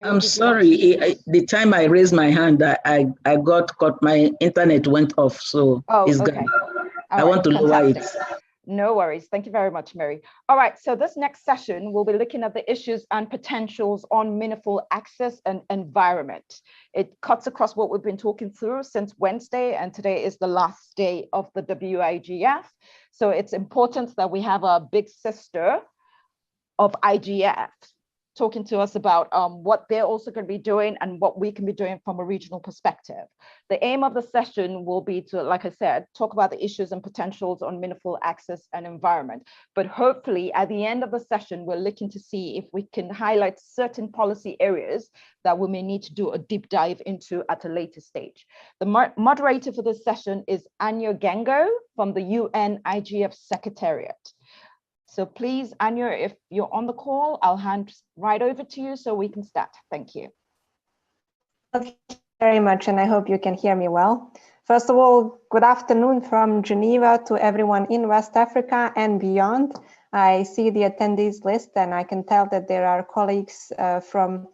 I'm sorry. The time I raised my hand, I got caught. My internet went off, so it's okay. I want to lower it. No worries. Thank you very much, Mary. All right. So this next session, we'll be looking at the issues and potentials on meaningful access and environment. It cuts across what we've been talking through since Wednesday, and today is the last day of the WAIGF. So it's important that we have a big sister of IGF talking to us about what they're also going to be doing and what we can be doing from a regional perspective. The aim of the session will be to, like I said, talk about the issues and potentials on meaningful access and environment. But hopefully at the end of the session, we're looking to see if we can highlight certain policy areas that we may need to do a deep dive into at a later stage. The moderator for this session is Anya Gengo from the UN IGF Secretariat. So please, Anya, if you're on the call, I'll hand right over to you so we can start. Thank you. Thank you very much, and I hope you can hear me well. First of all, good afternoon from Geneva to everyone in West Africa and beyond. I see the attendees list, and I can tell that there are colleagues from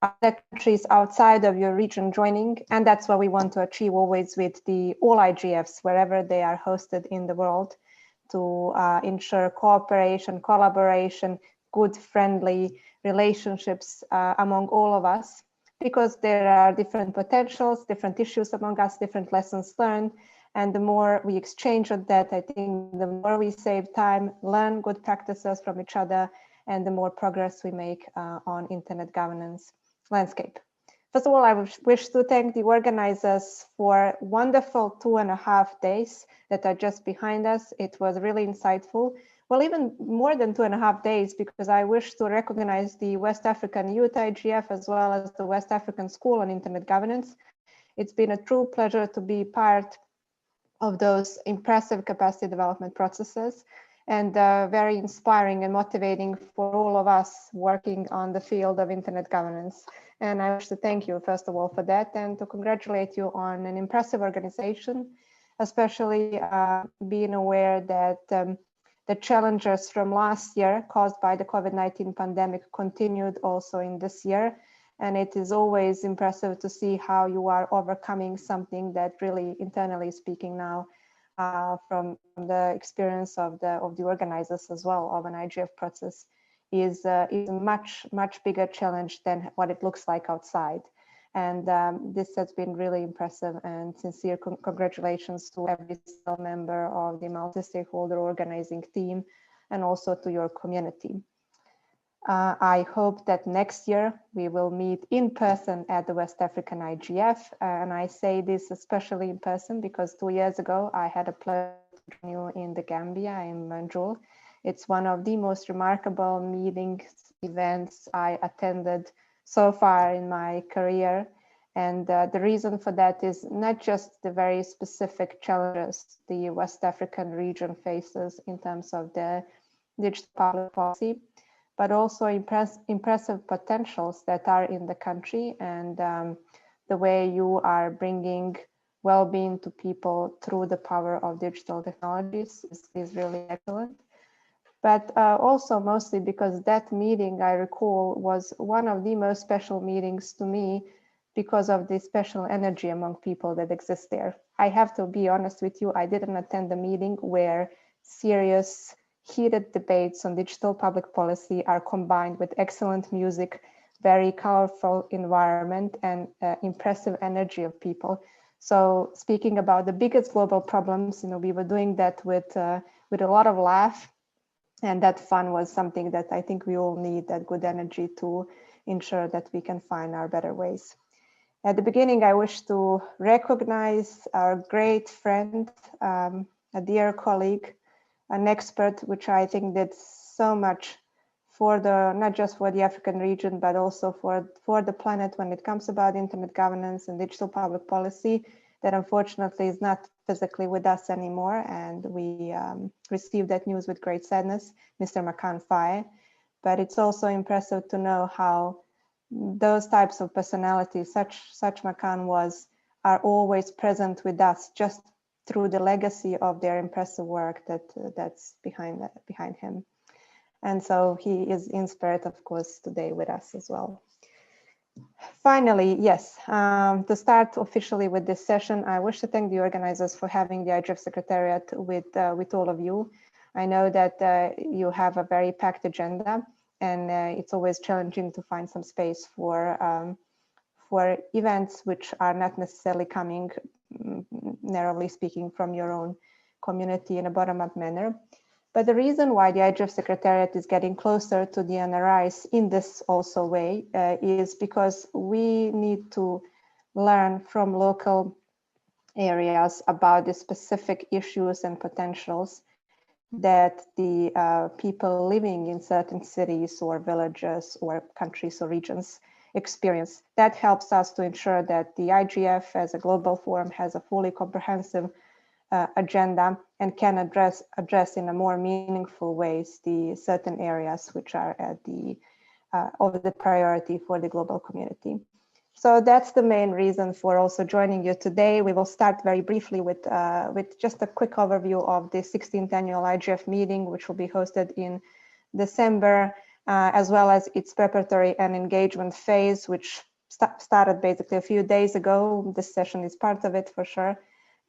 other countries outside of your region joining, and that's what we want to achieve always with the all IGFs, wherever they are hosted in the world, to ensure cooperation, collaboration, good, friendly relationships among all of us, because there are different potentials, different issues among us, different lessons learned. And the more we exchange on that, I think the more we save time, learn good practices from each other, and the more progress we make on internet governance landscape. First of all, I wish to thank the organizers for wonderful 2.5 days that are just behind us. It was really insightful. Well, even more than 2.5 days, because I wish to recognize the West African Youth IGF as well as the West African School on Internet Governance. It's been a true pleasure to be part of those impressive capacity development processes, and very inspiring and motivating for all of us working on the field of internet governance. And I wish to thank you, first of all, for that, and to congratulate you on an impressive organization, especially being aware that the challenges from last year caused by the COVID-19 pandemic continued also in this year. And it is always impressive to see how you are overcoming something that really, internally speaking now, from the experience of the organizers as well of an IGF process, is a much bigger challenge than what it looks like outside. And this has been really impressive, and sincere congratulations to every single member of the multi-stakeholder organizing team, and also to your community. I hope that next year we will meet in person at the West African IGF. And I say this especially in person because 2 years ago, I had a pleasure to join you in the Gambia, in Banjul. It's one of the most remarkable meetings, events I attended so far in my career. And the reason for that is not just the very specific challenges the West African region faces in terms of the digital public policy, but also impressive potentials that are in the country, and the way you are bringing well-being to people through the power of digital technologies is really excellent. But also mostly because that meeting, I recall, was one of the most special meetings to me because of the special energy among people that exists there. I have to be honest with you, I didn't attend a meeting where serious, heated debates on digital public policy are combined with excellent music, very colorful environment, and impressive energy of people. So speaking about the biggest global problems, we were doing that with a lot of laugh, and that fun was something that I think we all need, that good energy to ensure that we can find our better ways. At the beginning, I wish to recognize our great friend, a dear colleague, an expert, which I think did so much for not just for the African region, but also for the planet when it comes about internet governance and digital public policy, that unfortunately is not physically with us anymore. And we received that news with great sadness, Mr. Makan Faye. But it's also impressive to know how those types of personalities, such Makan was, are always present with us just through the legacy of their impressive work that's behind him. And so he is in spirit, of course, today with us as well. Finally, yes, to start officially with this session, I wish to thank the organizers for having the IGF Secretariat with all of you. I know that you have a very packed agenda, and it's always challenging to find some space for events which are not necessarily coming, narrowly speaking, from your own community in a bottom-up manner. But the reason why the IGF Secretariat is getting closer to the NRIs in this also way is because we need to learn from local areas about the specific issues and potentials that the people living in certain cities or villages or countries or regions experience. That helps us to ensure that the IGF as a global forum has a fully comprehensive agenda and can address in a more meaningful ways the certain areas which are at the of the priority for the global community. So that's the main reason for also joining you today. We will start very briefly with just a quick overview of the 16th annual IGF meeting, which will be hosted in December, as well as its preparatory and engagement phase, which started basically a few days ago. This session is part of it for sure.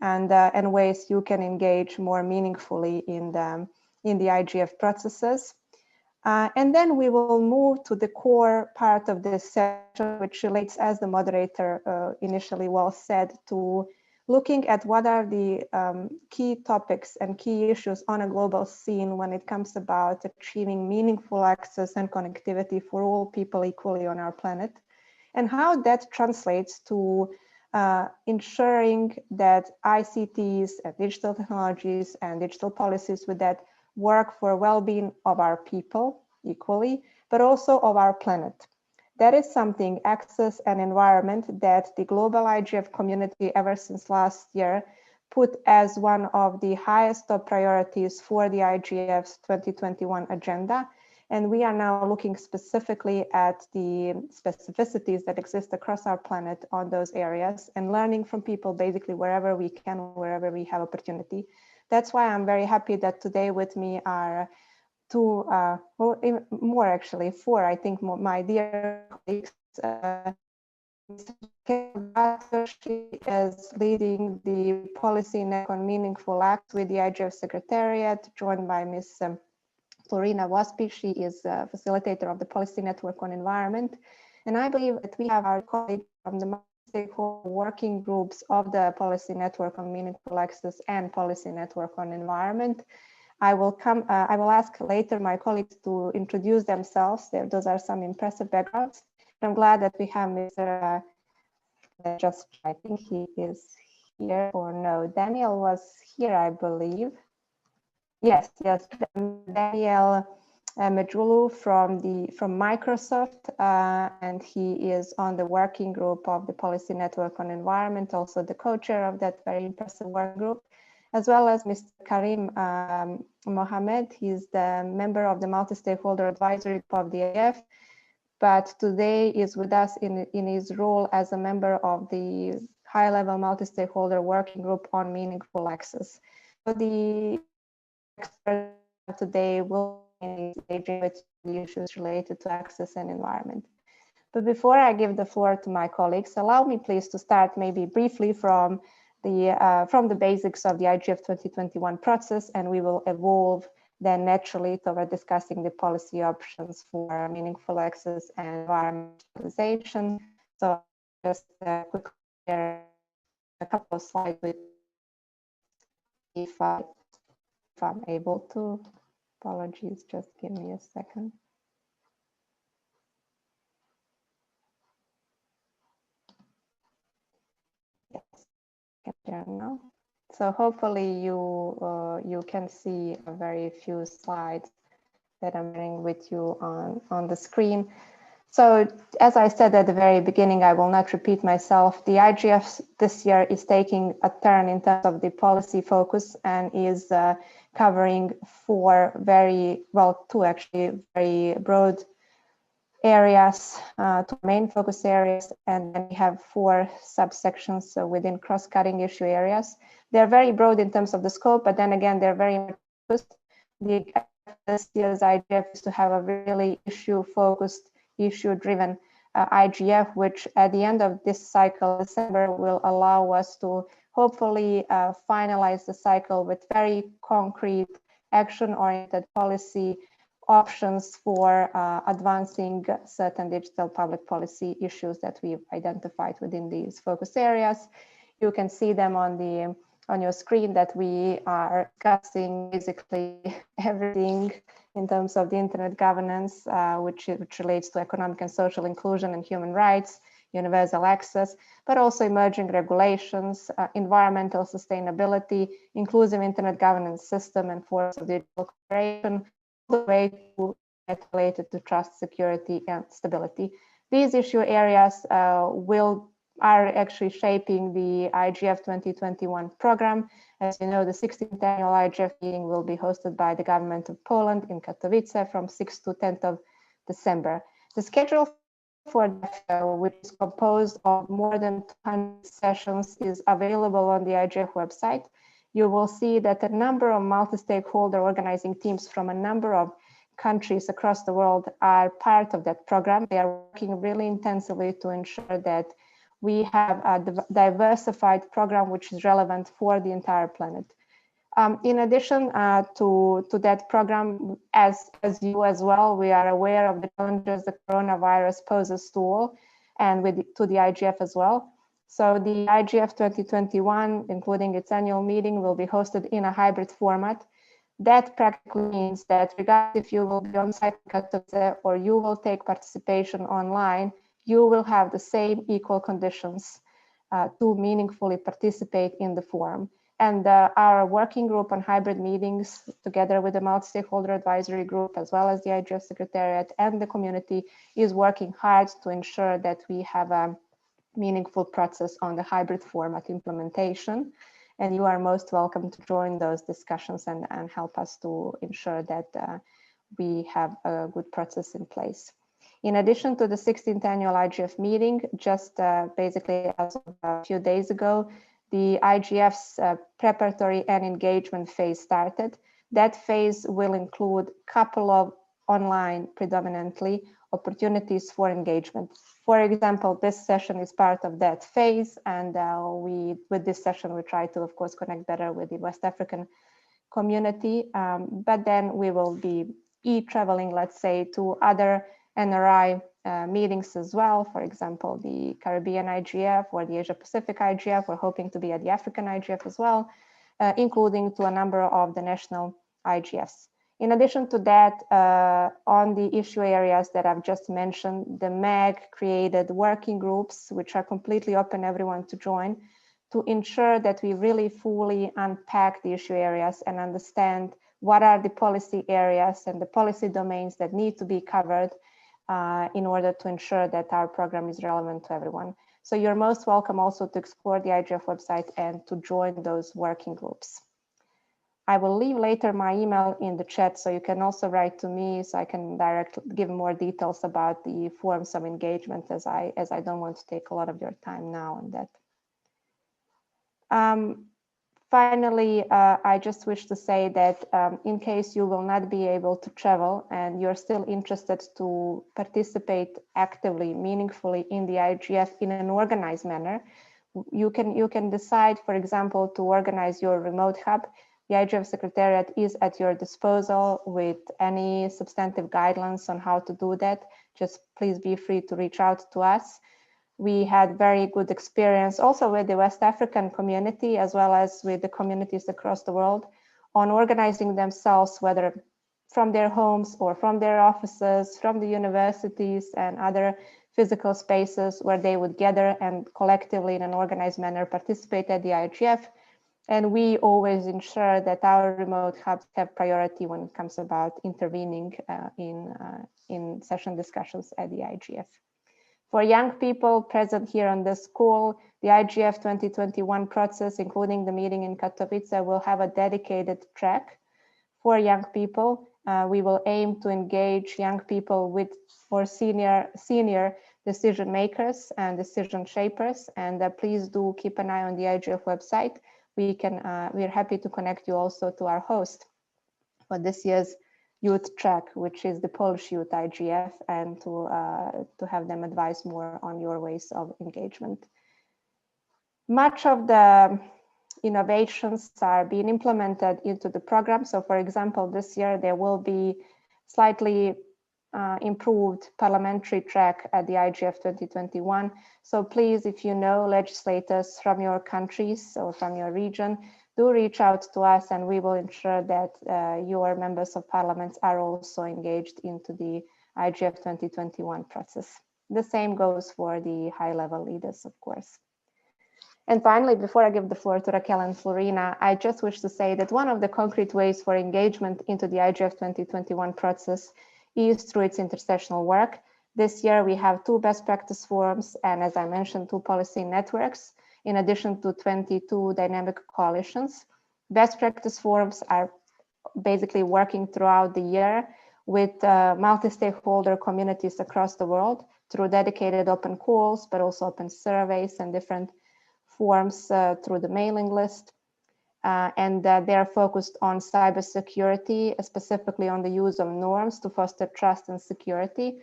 And ways you can engage more meaningfully in the IGF processes. And then we will move to the core part of this session, which relates, as the moderator initially well said, to looking at what are the key topics and key issues on a global scene when it comes about achieving meaningful access and connectivity for all people equally on our planet, and how that translates to ensuring that ICTs and digital technologies and digital policies with that work for well-being of our people equally, but also of our planet. That is something, access and environment, that the global IGF community ever since last year put as one of the highest top priorities for the IGF's 2021 agenda. And we are now looking specifically at the specificities that exist across our planet on those areas and learning from people basically wherever we can, wherever we have opportunity. That's why I'm very happy that today with me are two, well, more actually, four, I think, my dear colleagues. She is leading the policy network on meaningful acts with the IGF Secretariat, joined by Ms. Florina Waspi. She is a facilitator of the Policy Network on Environment. And I believe that we have our colleagues from the stakeholder working groups of the Policy Network on Meaningful Access and Policy Network on Environment. I will ask later my colleagues to introduce themselves. Those are some impressive backgrounds. I'm glad that we have Mr. I think he is here, or no, Daniel was here, I believe. Yes, Daniel Medjulu from Microsoft, and he is on the working group of the Policy Network on Environment, also the co-chair of that very impressive working group, as well as Mr. Karim Mohamed. He's the member of the Multi-Stakeholder Advisory Group of the IGF, but today is with us in his role as a member of the high-level Multi-Stakeholder Working Group on Meaningful Access. So the expert today will be engaging with the issues related to access and environment. But before I give the floor to my colleagues, allow me please to start maybe briefly from the basics of the IGF 2021 process, and we will evolve then naturally toward discussing the policy options for meaningful access and environmentalization. So just quickly share a couple of slides with if I'm able to. Apologies, just give me a second. Yes, I can share now. So hopefully you can see a very few slides that I'm sharing with you on the screen. So as I said at the very beginning, I will not repeat myself. The IGF this year is taking a turn in terms of the policy focus and is covering two actually very broad areas, two main focus areas, and then we have four subsections within cross-cutting issue areas. They're very broad in terms of the scope, but then again, they're very focused. This year's IGF is to have a really issue-focused, issue-driven IGF, which at the end of this cycle, December, will allow us to hopefully finalize the cycle with very concrete action-oriented policy options for advancing certain digital public policy issues that we've identified within these focus areas. You can see them on your screen, that we are discussing basically everything in terms of the internet governance, which relates to economic and social inclusion and human rights, universal access, but also emerging regulations, environmental sustainability, inclusive internet governance system, and forms of digital cooperation, all the way to related to trust, security, and stability. These issue areas are actually shaping the IGF 2021 program. As you know, the 16th annual IGF meeting will be hosted by the government of Poland in Katowice from 6th to 10th of December. The schedule for that, which is composed of more than 200 sessions, is available on the IGF website. You will see that a number of multi-stakeholder organizing teams from a number of countries across the world are part of that program. They are working really intensively to ensure that we have a diversified program which is relevant for the entire planet. In addition to that program, as you as well, we are aware of the challenges the coronavirus poses to all, and to the IGF as well. So the IGF 2021, including its annual meeting, will be hosted in a hybrid format. That practically means that regardless if you will be on site or you will take participation online, you will have the same equal conditions to meaningfully participate in the forum. And our working group on hybrid meetings, together with the multi-stakeholder advisory group, as well as the IGF Secretariat and the community, is working hard to ensure that we have a meaningful process on the hybrid format implementation. And you are most welcome to join those discussions and help us to ensure that we have a good process in place. In addition to the 16th annual IGF meeting, just basically as of a few days ago, the IGF's preparatory and engagement phase started. That phase will include a couple of online, predominantly, opportunities for engagement. For example, this session is part of that phase, and with this session, we try to, of course, connect better with the West African community, but then we will be traveling, let's say, to other NRI meetings as well. For example, the Caribbean IGF or the Asia Pacific IGF. We're hoping to be at the African IGF as well, including to a number of the national IGFs. In addition to that, on the issue areas that I've just mentioned, the MAG created working groups, which are completely open everyone to join, to ensure that we really fully unpack the issue areas and understand what are the policy areas and the policy domains that need to be covered in order to ensure that our program is relevant to everyone. So you're most welcome also to explore the IGF website and to join those working groups. I will leave later my email in the chat, so you can also write to me so I can give more details about the forms of engagement, as I don't want to take a lot of your time now on that. Finally, I just wish to say that in case you will not be able to travel and you're still interested to participate actively, meaningfully in the IGF in an organized manner, you can decide, for example, to organize your remote hub. The IGF Secretariat is at your disposal with any substantive guidelines on how to do that. Just please be free to reach out to us. We had very good experience also with the West African community, as well as with the communities across the world, on organizing themselves, whether from their homes or from their offices, from the universities and other physical spaces where they would gather and collectively in an organized manner participate at the IGF. And we always ensure that our remote hubs have priority when it comes about intervening in session discussions at the IGF. For young people present here on this call, the IGF 2021 process, including the meeting in Katowice, will have a dedicated track for young people. We will aim to engage young people with more senior decision makers and decision shapers. And please do keep an eye on the IGF website. We're happy to connect you also to our host for this year's youth track, which is the Polish Youth IGF, and to have them advise more on your ways of engagement. Much of the innovations are being implemented into the program. So for example, this year there will be slightly improved parliamentary track at the IGF 2021. So please, if you know legislators from your countries or from your region, do reach out to us, and we will ensure that your members of parliament are also engaged into the IGF 2021 process. The same goes for the high-level leaders, of course. And finally, before I give the floor to Raquel and Florina, I just wish to say that one of the concrete ways for engagement into the IGF 2021 process is through its intersessional work. This year, we have 2 best practice forums, and as I mentioned, 2 policy networks, in addition to 22 dynamic coalitions. Best practice forums are basically working throughout the year with multi-stakeholder communities across the world through dedicated open calls, but also open surveys and different forms through the mailing list. And they're focused on cybersecurity, specifically on the use of norms to foster trust and security.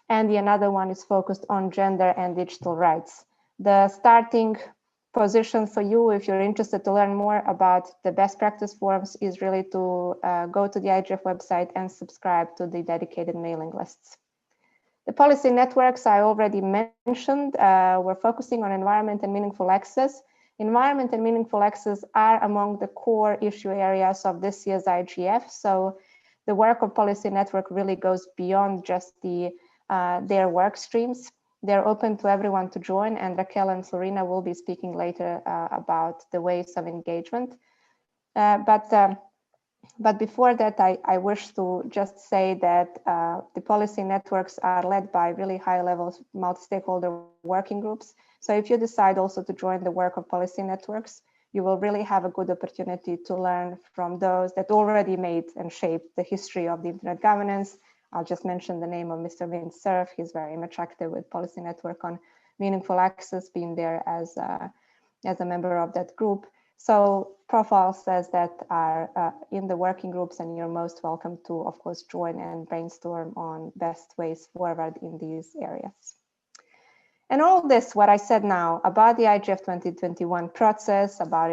And another one is focused on gender and digital rights. The starting position for you, if you're interested to learn more about the best practice forums, is really to go to the IGF website and subscribe to the dedicated mailing lists. The policy networks I already mentioned, we're focusing on environment and meaningful access. Environment and meaningful access are among the core issue areas of this year's IGF. So the work of policy network really goes beyond just their work streams. They're open to everyone to join, and Raquel and Florina will be speaking later about the ways of engagement. But before that, I wish to just say that the policy networks are led by really high-level multi-stakeholder working groups. So if you decide also to join the work of policy networks, you will really have a good opportunity to learn from those that already made and shaped the history of the internet governance. I'll just mention the name of Mr. Vint Cerf. He's very much active with Policy Network on Meaningful Access, being there as a member of that group. So profiles as that are in the working groups, and you're most welcome to, of course, join and brainstorm on best ways forward in these areas. And all this, what I said now about the IGF 2021 process, about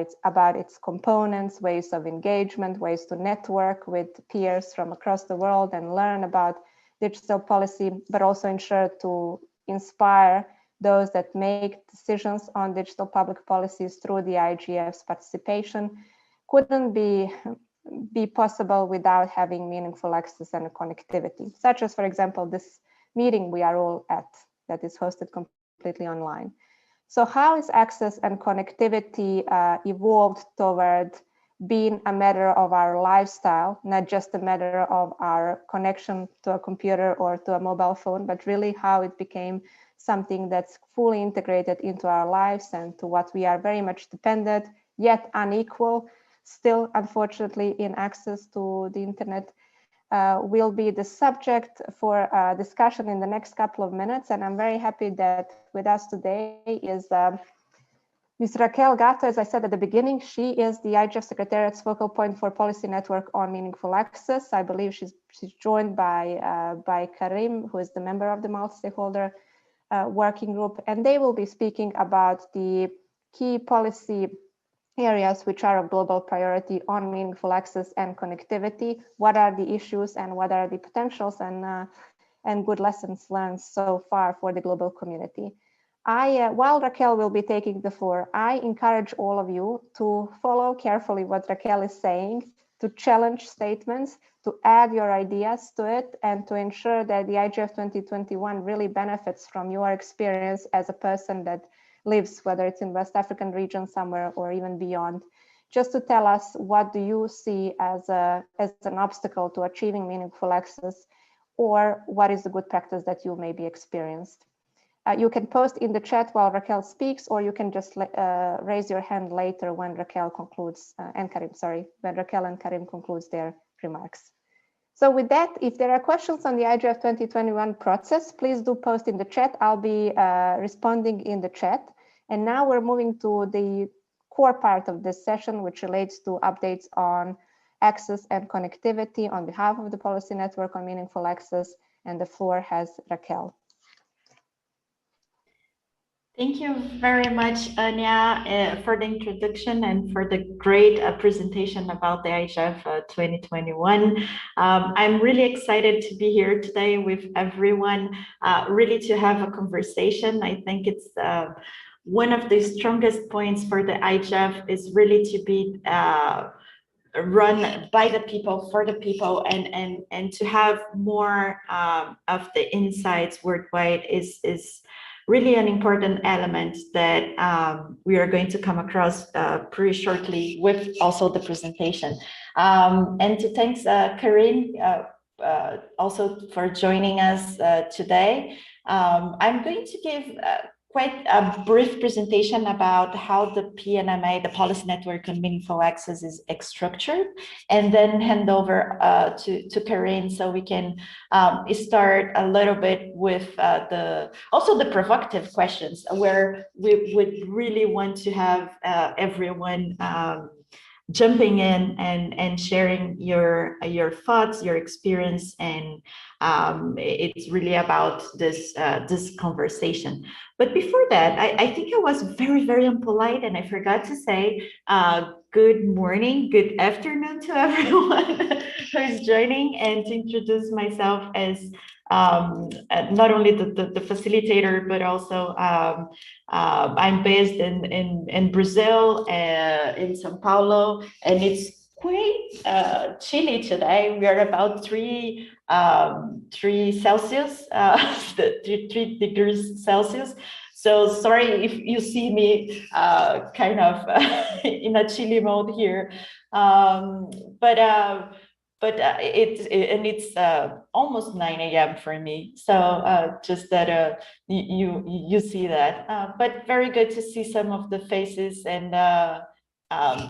its components, ways of engagement, ways to network with peers from across the world and learn about digital policy, but also ensure to inspire those that make decisions on digital public policies through the IGF's participation, couldn't be possible without having meaningful access and connectivity, such as, for example, this meeting we are all at that is hosted completely online. So how is access and connectivity evolved toward being a matter of our lifestyle, not just a matter of our connection to a computer or to a mobile phone, but really how it became something that's fully integrated into our lives and to what we are very much dependent, yet unequal, still, unfortunately, in access to the internet, will be the subject for discussion in the next couple of minutes. And I'm very happy that with us today is Ms. Raquel Gatto. As I said at the beginning, she is the IGF Secretariat's focal point for Policy Network on Meaningful Access. I believe she's joined by Karim, who is the member of the multi-stakeholder working group, and they will be speaking about the key policy areas which are of global priority on meaningful access and connectivity. What are the issues and what are the potentials and good lessons learned so far for the global community? While Raquel will be taking the floor, I encourage all of you to follow carefully what Raquel is saying, to challenge statements, to add your ideas to it, and to ensure that the IGF 2021 really benefits from your experience as a person that lives, whether it's in West African region somewhere or even beyond, just to tell us what do you see as an obstacle to achieving meaningful access, or what is the good practice that you may be experienced. You can post in the chat while Raquel speaks, or you can just raise your hand later when Raquel concludes, when Raquel and Karim concludes their remarks. So with that, if there are questions on the IGF 2021 process, please do post in the chat. I'll be responding in the chat. And now we're moving to the core part of this session, which relates to updates on access and connectivity on behalf of the Policy Network on Meaningful Access. And the floor has Raquel. Thank you very much, Anya, for the introduction and for the great presentation about the IGF 2021. I'm really excited to be here today with everyone, really to have a conversation. I think it's one of the strongest points for the IGF is really to be run by the people, for the people, and to have more of the insights worldwide is really an important element that we are going to come across pretty shortly with also the presentation. And to thanks Corinne also for joining us today. I'm going to give quite a brief presentation about how the PNMA, the Policy Network on Meaningful Access, is structured, and then hand over to Corinne so we can start a little bit with also the provocative questions, where we would really want to have everyone jumping in and sharing your thoughts, your experience, and it's really about this this conversation. But before that, I think I was very, very impolite, and I forgot to say good morning, good afternoon to everyone who is joining, and to introduce myself as not only the facilitator, but also I'm based in Brazil, in São Paulo, and it's quite chilly today. We are about 3 Celsius, 3 degrees Celsius. So sorry if you see me kind of in a chilly mode here, but it's almost 9 a.m. for me. So just that you see that, but very good to see some of the faces. And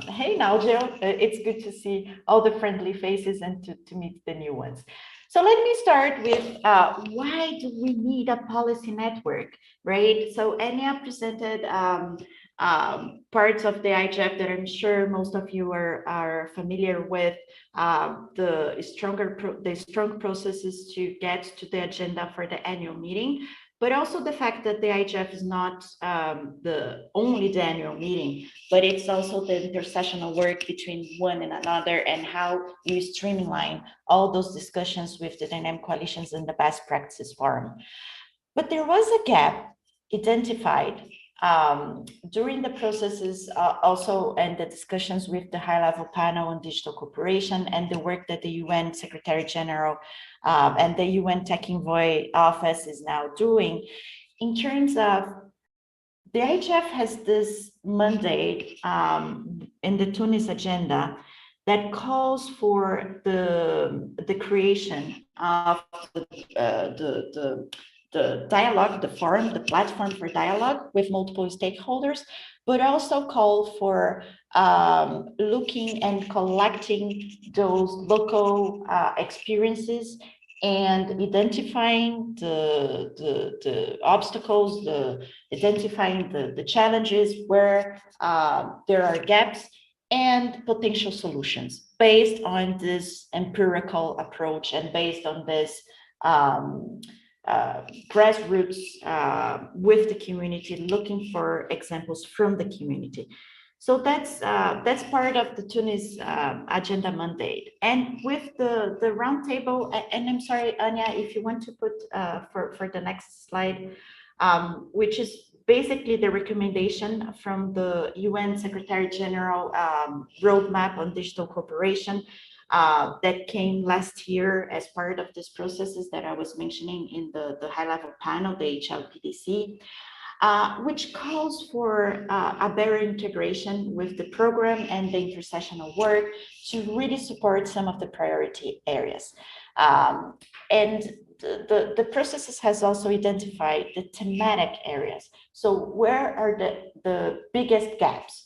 hey, Nalgio, it's good to see all the friendly faces and to meet the new ones. So let me start with why do we need a policy network, right? So Anya presented parts of the IGF that I'm sure most of you are familiar with, the strong processes to get to the agenda for the annual meeting, but also the fact that the IGF is not only the annual meeting, but it's also the intersessional work between one and another, and how you streamline all those discussions with the dynamic coalitions and the best practices forum. But there was a gap identified during the processes also, and the discussions with the high-level panel on digital cooperation, and the work that the UN Secretary General and the UN Tech Envoy Office is now doing, in terms of the IGF has this mandate in the Tunis agenda that calls for the creation of the dialogue, the forum, the platform for dialogue with multiple stakeholders, but also call for looking and collecting those local experiences and identifying the obstacles, identifying the challenges where there are gaps, and potential solutions based on this empirical approach and based on this grassroots with the community, looking for examples from the community. So that's part of the Tunis agenda mandate. And with the roundtable, and I'm sorry, Anya, if you want to put for the next slide, which is basically the recommendation from the UN Secretary General roadmap on digital cooperation that came last year as part of these processes that I was mentioning in the high-level panel, the HLPDC, which calls for a better integration with the program and the intersessional work to really support some of the priority areas. And the processes has also identified the thematic areas. So where are the biggest gaps?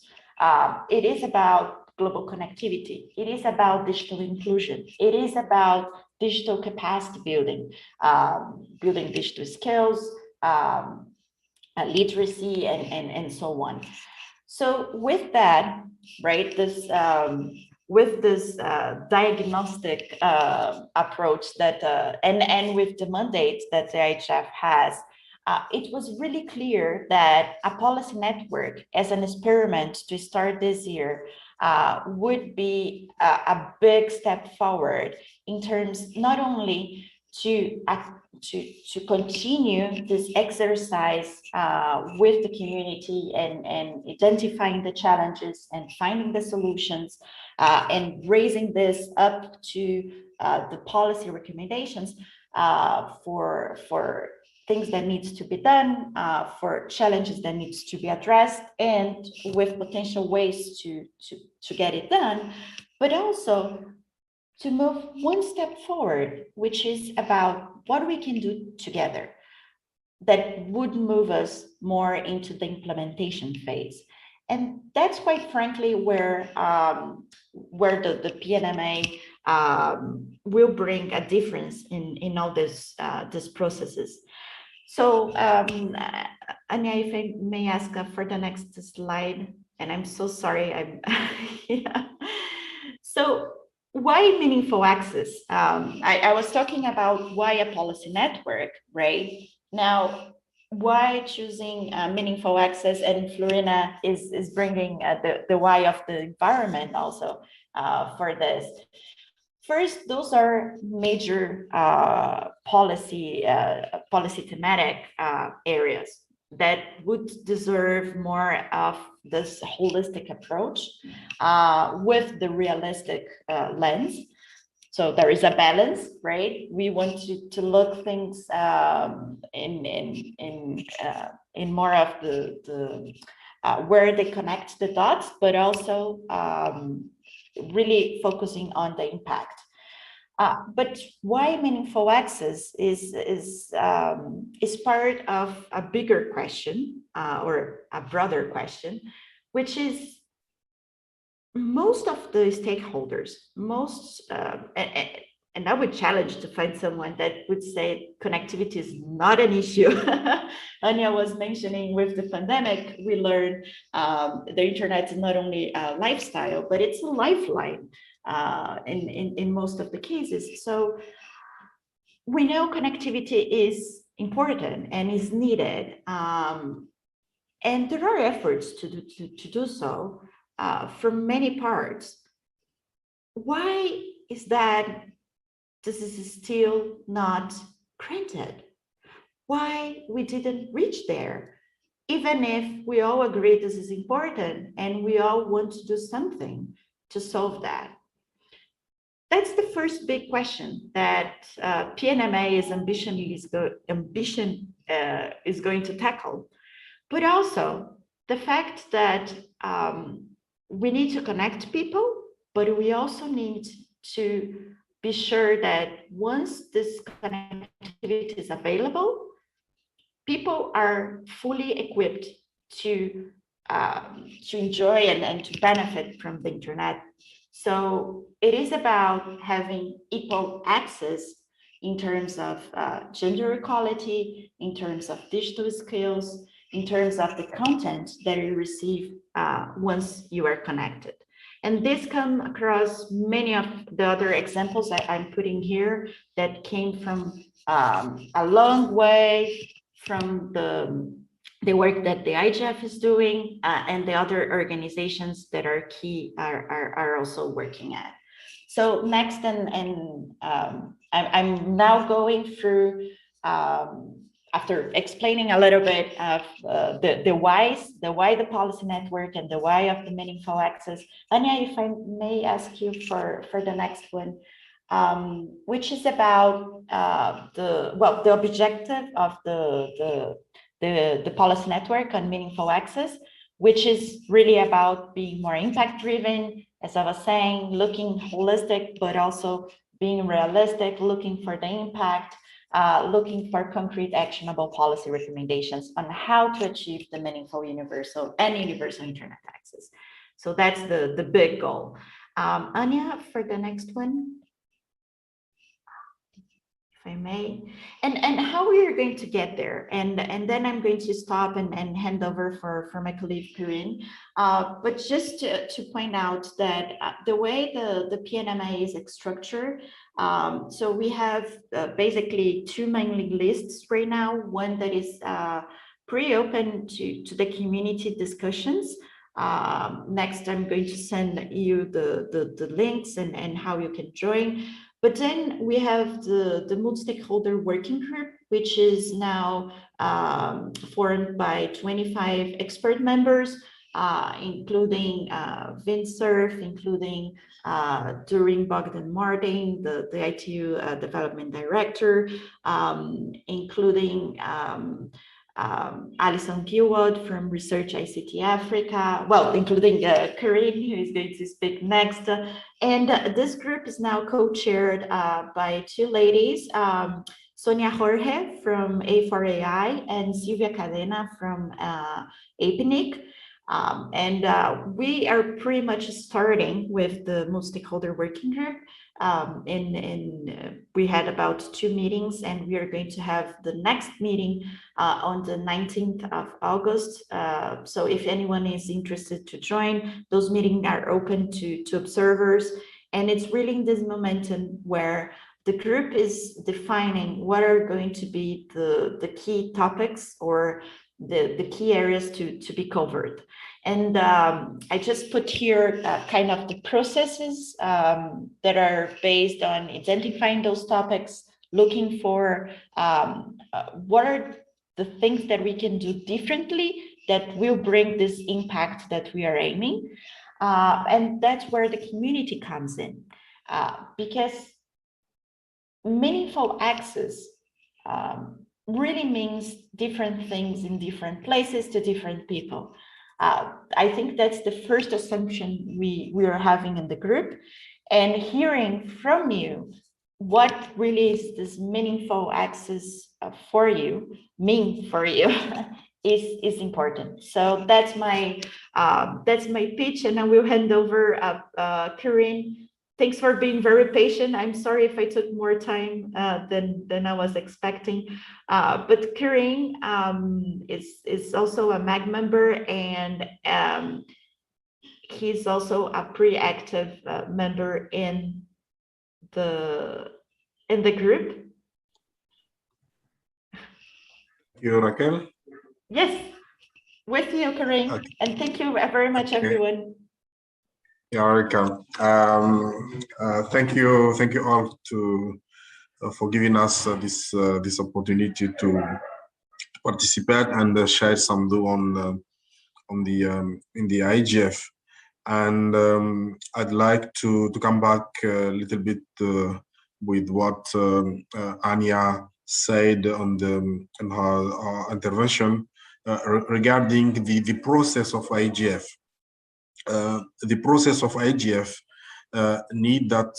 It is about global connectivity. It is about digital inclusion. It is about digital capacity building, building digital skills, literacy, and so on. So with that, right, this with this diagnostic approach that, and with the mandate that the IGF has, it was really clear that a policy network as an experiment to start this year would be a big step forward in terms not only to continue this exercise with the community and identifying the challenges and finding the solutions and raising this up to the policy recommendations for things that needs to be done, for challenges that needs to be addressed, and with potential ways to get it done, but also to move one step forward, which is about what we can do together that would move us more into the implementation phase. And that's quite frankly where the PNMA will bring a difference in all these processes. So, Anya, if I may ask for the next slide, and I'm so sorry, yeah. So, why meaningful access? I was talking about why a policy network, right? Now, why choosing meaningful access, and Florina is bringing the why of the environment also for this. First, those are major policy thematic areas that would deserve more of this holistic approach with the realistic lens. So there is a balance, right? We want to look things in more of the where they connect the dots, but also really focusing on the impact. But why meaningful access is part of a bigger question or a broader question, which is most of the stakeholders, and I would challenge to find someone that would say connectivity is not an issue. Anya was mentioning with the pandemic, we learned the internet is not only a lifestyle, but it's a lifeline in most of the cases. So we know connectivity is important and is needed. And there are efforts to do so from many parts. Why is that this is still not granted? Why we didn't reach there? Even if we all agree this is important and we all want to do something to solve that. That's the first big question that PNMA's ambition is going to tackle. But also the fact that we need to connect people, but we also need to be sure that once this connectivity is available, people are fully equipped to enjoy and to benefit from the internet. So it is about having equal access in terms of gender equality, in terms of digital skills, in terms of the content that you receive once you are connected. And this comes across many of the other examples that I'm putting here that came from a long way from the work that the IGF is doing and the other organizations that are key are also working at. So next, I'm now going through, after explaining a little bit of the whys, the why the policy network and the why of the meaningful access. Anya, if I may ask you for the next one, which is about the objective of the policy network on meaningful access, which is really about being more impact driven, as I was saying, looking holistic, but also being realistic, looking for the impact, looking for concrete actionable policy recommendations on how to achieve the meaningful universal internet access. So that's the big goal. Anya, for the next one. if I may, and how we are going to get there. And then I'm going to stop and hand over for my colleague Corinne. But just to point out that the way the PNMA is structured, so we have basically two mailing lists right now, one that is pretty open to the community discussions. Next, I'm going to send you the links and how you can join. But then we have the multi-stakeholder working group, which is now formed by 25 expert members, including Vince Cerf, including Doreen Bogdan-Martin, the ITU Development Director, including Alison Gilwood from Research ICT Africa, well, including Corinne, who is going to speak next. And this group is now co-chaired by two ladies, Sonia Jorge from A4AI and Silvia Cadena from APNIC. And we are pretty much starting with the multi-stakeholder working group. We had about 2 meetings, and we are going to have the next meeting on the 19th of August. So if anyone is interested to join, those meetings are open to observers. And it's really in this momentum where the group is defining what are going to be the key topics or the key areas to be covered. And I just put here kind of the processes that are based on identifying those topics, looking for what are the things that we can do differently that will bring this impact that we are aiming. And that's where the community comes in, because meaningful access really means different things in different places to different people. I think that's the first assumption we are having in the group, and hearing from you what really is this meaningful access for you is important. So that's my pitch, and I will hand over Corinne. Thanks for being very patient. I'm sorry if I took more time than I was expecting. But Corinne is also a MAG member, and he's also a pretty active member in the group. You, Raquel? Yes, with you, Corinne. Okay. And thank you very much, everyone. Yeah, welcome. Thank you all for giving us this opportunity to participate and share some view in the IGF. And I'd like to come back a little bit with what Anya said in her intervention regarding the process of IGF. The process of IGF need that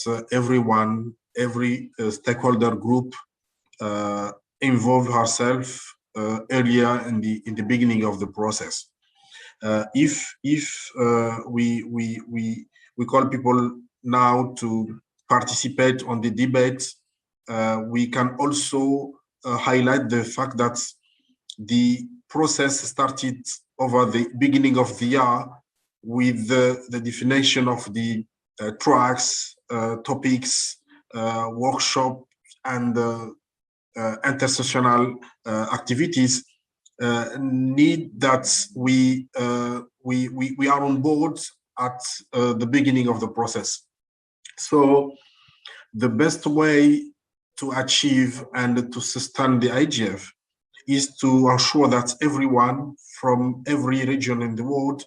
every stakeholder group involve herself earlier in the beginning of the process. If we call people now to participate on the debate, we can also highlight the fact that the process started over the beginning of the year with the definition of the tracks, topics, workshop, and intersessional activities. Need that we are on board at the beginning of the process. So the best way to achieve and to sustain the IGF is to ensure that everyone from every region in the world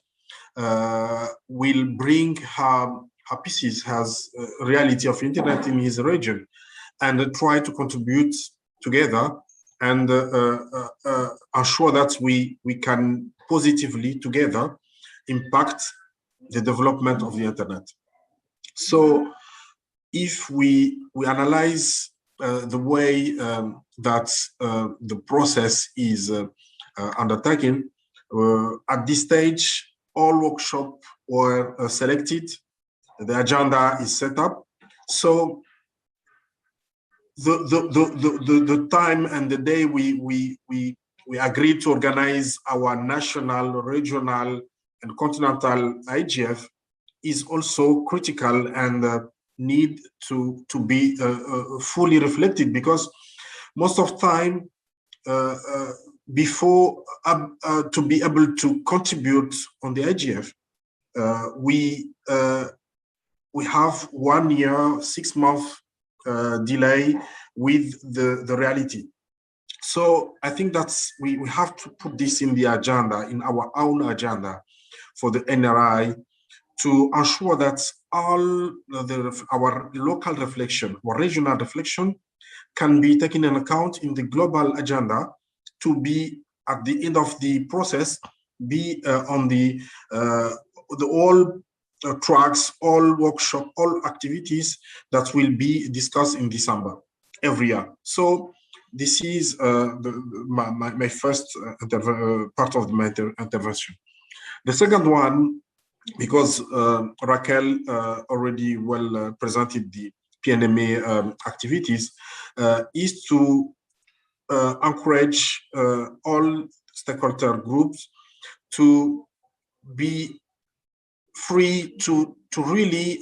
will bring her pieces, has reality of internet in his region, and try to contribute together and ensure that we can positively together impact the development of the internet. So if we analyze the way that the process is undertaken, at this stage, all workshops were selected, the agenda is set up. So the time and the day we agreed to organize our national, regional, and continental IGF is also critical and need to be fully reflected, because most of time before to be able to contribute on the IGF, we have 1 year, 6 month delay with the reality. So I think that's we have to put this in the agenda, in our own agenda for the NRI, to ensure that all our local reflection or regional reflection can be taken into account in the global agenda, to be at the end of the process, be on the all tracks, all workshop, all activities that will be discussed in December every year. So this is my first part of my intervention. The second one, because Raquel already well presented the PNMA activities, is to encourage all stakeholder groups to be free to really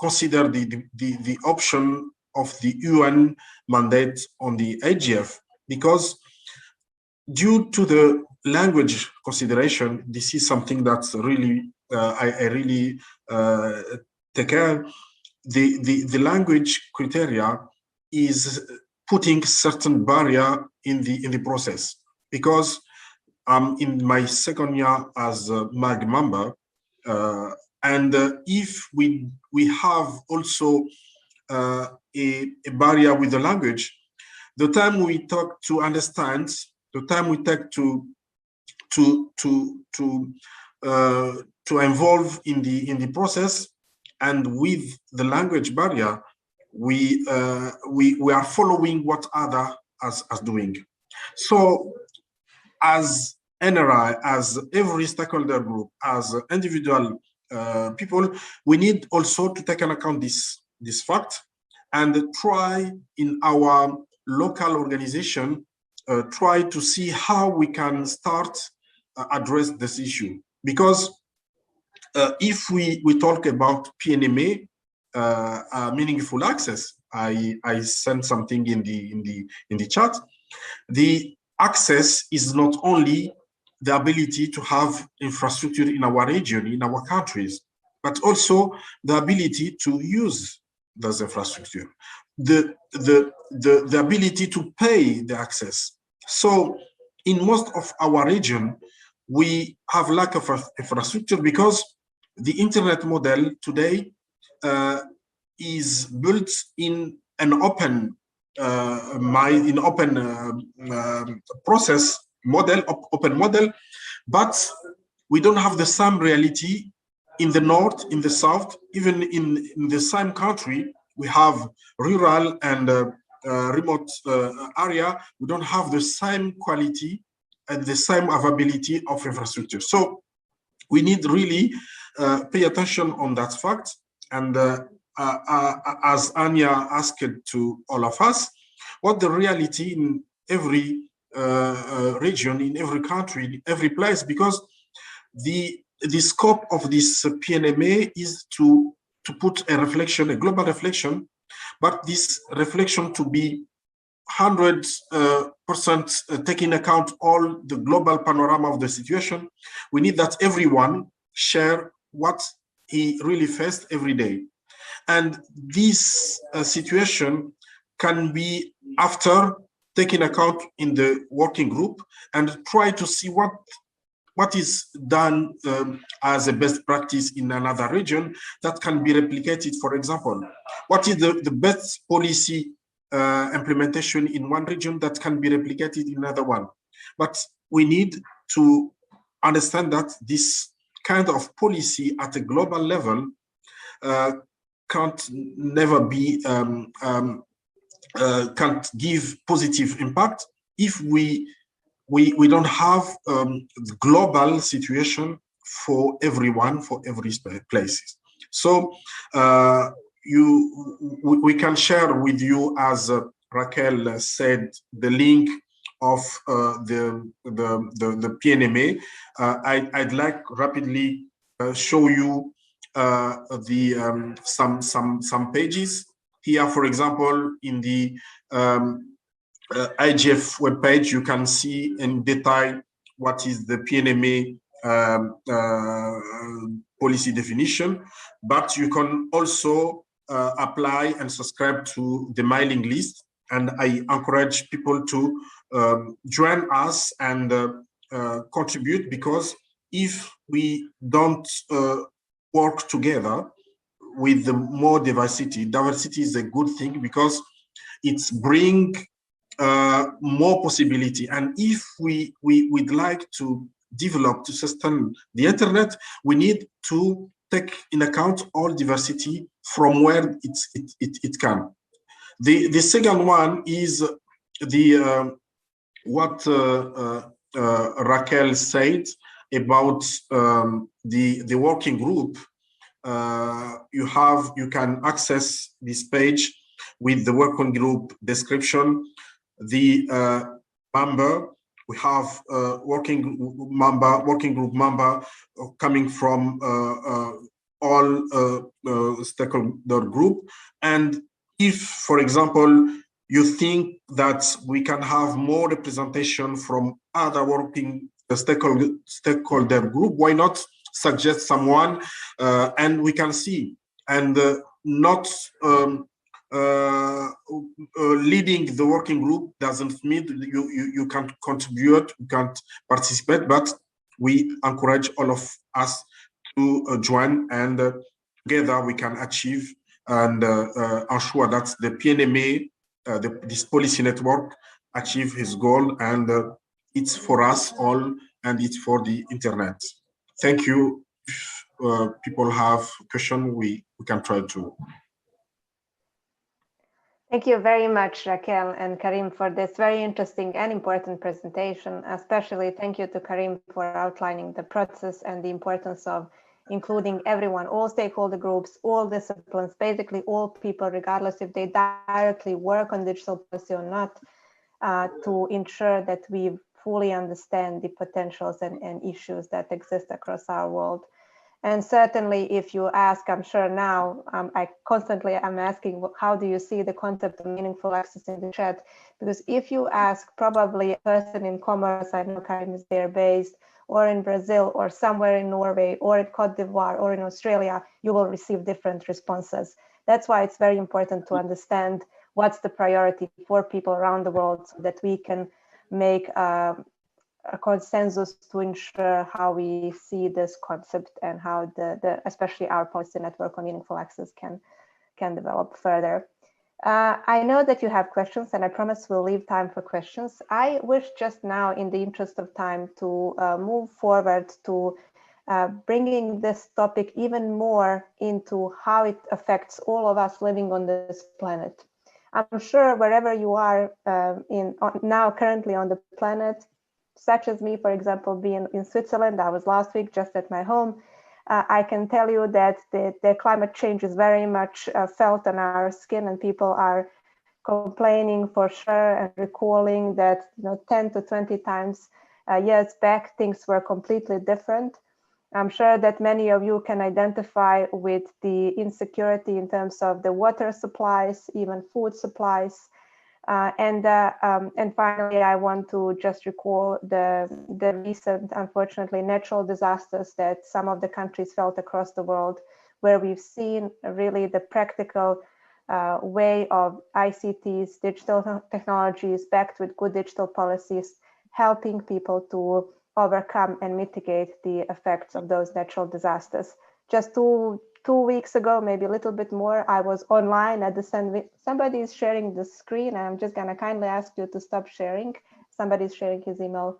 consider the option of the UN mandate on the IGF, because due to the language consideration, this is something that's really I really take care. The language criteria is putting certain barrier in the process, because I'm in my second year as a MAG member, and if we have also a barrier with the language, the time we talk to understand, the time we take to involve in the process, and with the language barrier, we are following what other as doing. So as NRI, as every stakeholder group, as individual people, we need also to take into account this fact, and try in our local organization, try to see how we can start address this issue. Because if we talk about PNMA, meaningful access, I sent something in the chat. The access is not only the ability to have infrastructure in our region, in our countries, but also the ability to use those infrastructure, the ability to pay the access. So in most of our region, we have lack of infrastructure because the internet model today is built in an open process model, open model, but we don't have the same reality in the north, in the south, even in the same country. We have rural and remote area. We don't have the same quality and the same availability of infrastructure. So we need really pay attention on that fact. And as Anya asked to all of us, what the reality in every region, in every country, in every place, because the scope of this PNMA is to put a reflection, a global reflection, but this reflection to be 100% taking account all the global panorama of the situation. We need that everyone share what he really faced every day. And this situation can be after taking account in the working group and try to see what is done as a best practice in another region that can be replicated. For example, what is the best policy implementation in one region that can be replicated in another one? But we need to understand that this kind of policy at a global level can't never be can't give positive impact if we don't have the global situation for everyone, for every places. So we can share with you, as Raquel said, the link of the PNMA. I'd like rapidly show you some pages here. For example, in the IGF webpage, you can see in detail what is the PNMA policy definition, but you can also apply and subscribe to the mailing list. And I encourage people to join us and contribute, because if we don't work together with the more diversity is a good thing, because it's bring more possibility. And if we would like to develop, to sustain the internet, we need to take in account all diversity from where it can. The second one is the what Raquel said about the working group. You can access this page with the working group description, the member. We have working group member coming from all stakeholder group. And if, for example, you think that we can have more representation from other working stakeholder group, why not suggest someone and we can see, and not leading the working group doesn't mean you can't contribute, you can't participate, but we encourage all of us to join, and together we can achieve and ensure that the PNMA, this policy network, achieve his goal, and it's for us all, and it's for the internet. Thank you. If people have questions, we can try to. Thank you very much, Raquel and Karim, for this very interesting and important presentation. Especially thank you to Karim for outlining the process and the importance of including everyone, all stakeholder groups, all disciplines, basically all people, regardless if they directly work on digital policy or not, to ensure that we fully understand the potentials and issues that exist across our world. And certainly, if you ask, I'm sure now, I constantly am asking, how do you see the concept of meaningful access in the chat? Because if you ask probably a person in Comoros, I know Karim is there based, or in Brazil, or somewhere in Norway, or in Cote d'Ivoire, or in Australia, you will receive different responses. That's why it's very important to understand what's the priority for people around the world, so that we can make a consensus to ensure how we see this concept and how especially our policy network on meaningful access can develop further. I know that you have questions, and I promise we'll leave time for questions. I wish just now, in the interest of time, to move forward to bringing this topic even more into how it affects all of us living on this planet. I'm sure wherever you are now currently on the planet, such as me, for example, being in Switzerland, I was last week just at my home. I can tell you that the climate change is very much felt on our skin, and people are complaining for sure and recalling that 10 to 20 times years back, things were completely different. I'm sure that many of you can identify with the insecurity in terms of the water supplies, even food supplies. And finally, I want to just recall the recent, unfortunately, natural disasters that some of the countries felt across the world, where we've seen really the practical way of ICTs, digital technologies, backed with good digital policies, helping people to overcome and mitigate the effects of those natural disasters. Just two weeks ago, maybe a little bit more, I was online at the somebody is sharing the screen. I'm just gonna kindly ask you to stop sharing. Somebody's sharing his email.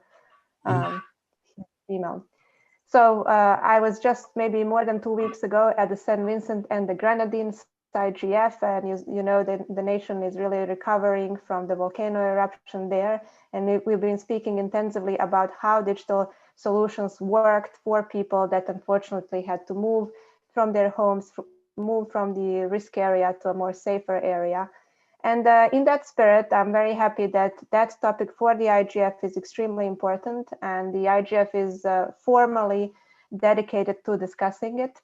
So I was just maybe more than 2 weeks ago at the St. Vincent and the Grenadines IGF, and you know that the nation is really recovering from the volcano eruption there. And we've been speaking intensively about how digital solutions worked for people that unfortunately had to move from their homes move from the risk area to a more safer area. And in that spirit, I'm very happy that that topic for the IGF is extremely important, and the IGF is formally dedicated to discussing it.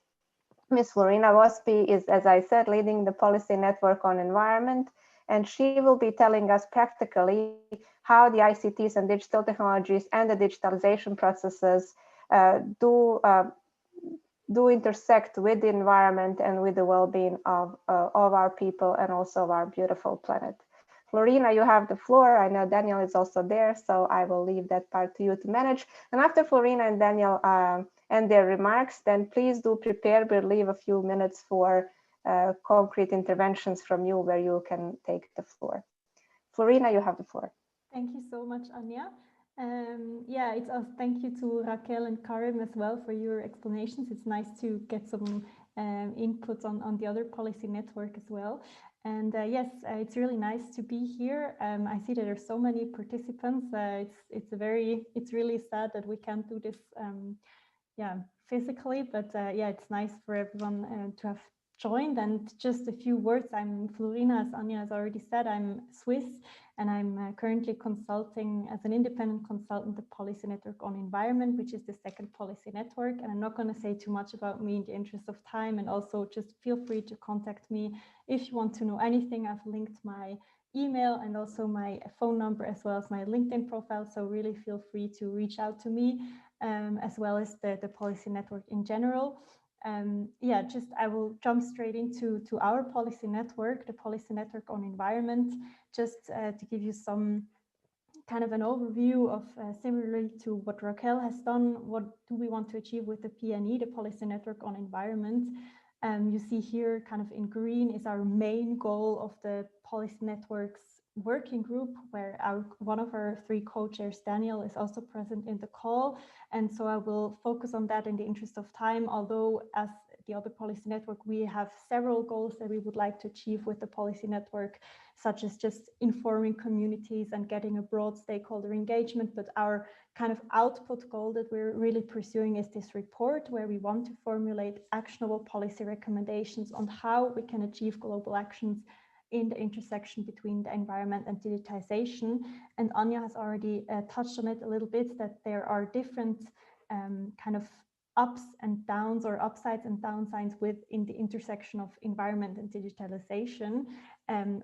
Ms. Florina Vospi is, as I said, leading the policy network on environment, and she will be telling us practically how the ICTs and digital technologies and the digitalization processes do intersect with the environment and with the well-being of our people and also of our beautiful planet. Florina, you have the floor. I know Daniel is also there, so I will leave that part to you to manage. And after Florina and Daniel and their remarks, then please do prepare. We'll leave a few minutes for concrete interventions from you where you can take the floor. Florina, you have the floor. Thank you so much, Anja. Yeah, it's thank you to Raquel and Karim as well for your explanations. It's nice to get some input on the other policy network as well. And yes, it's really nice to be here. I see that there's so many participants. It's really sad that we can't do this physically, but yeah, it's nice for everyone to have joined. And just a few words, I'm Florina, as Anja has already said. I'm Swiss, and I'm currently consulting as an independent consultant the Policy Network on Environment, which is the second policy network. And I'm not going to say too much about me in the interest of time, and also just feel free to contact me if you want to know anything. I've linked my email and also my phone number as well as my LinkedIn profile, so really feel free to reach out to me, as well as the policy network in general. Yeah, just I will jump straight into our policy network, the Policy Network on Environment, just to give you some kind of an overview of similarly to what Raquel has done. What do we want to achieve with the PNE, the Policy Network on Environment? You see here kind of in green is our main goal of the Policy Network's working group, where one of our three co-chairs, Daniel, is also present in the call. And so I will focus on that in the interest of time, although as the other policy network, we have several goals that we would like to achieve with the policy network, such as just informing communities and getting a broad stakeholder engagement. But our kind of output goal that we're really pursuing is this report, where we want to formulate actionable policy recommendations on how we can achieve global actions in the intersection between the environment and digitization. And Anja has already touched on it a little bit, that there are different kind of ups and downs, or upsides and downsides within the intersection of environment and digitalization,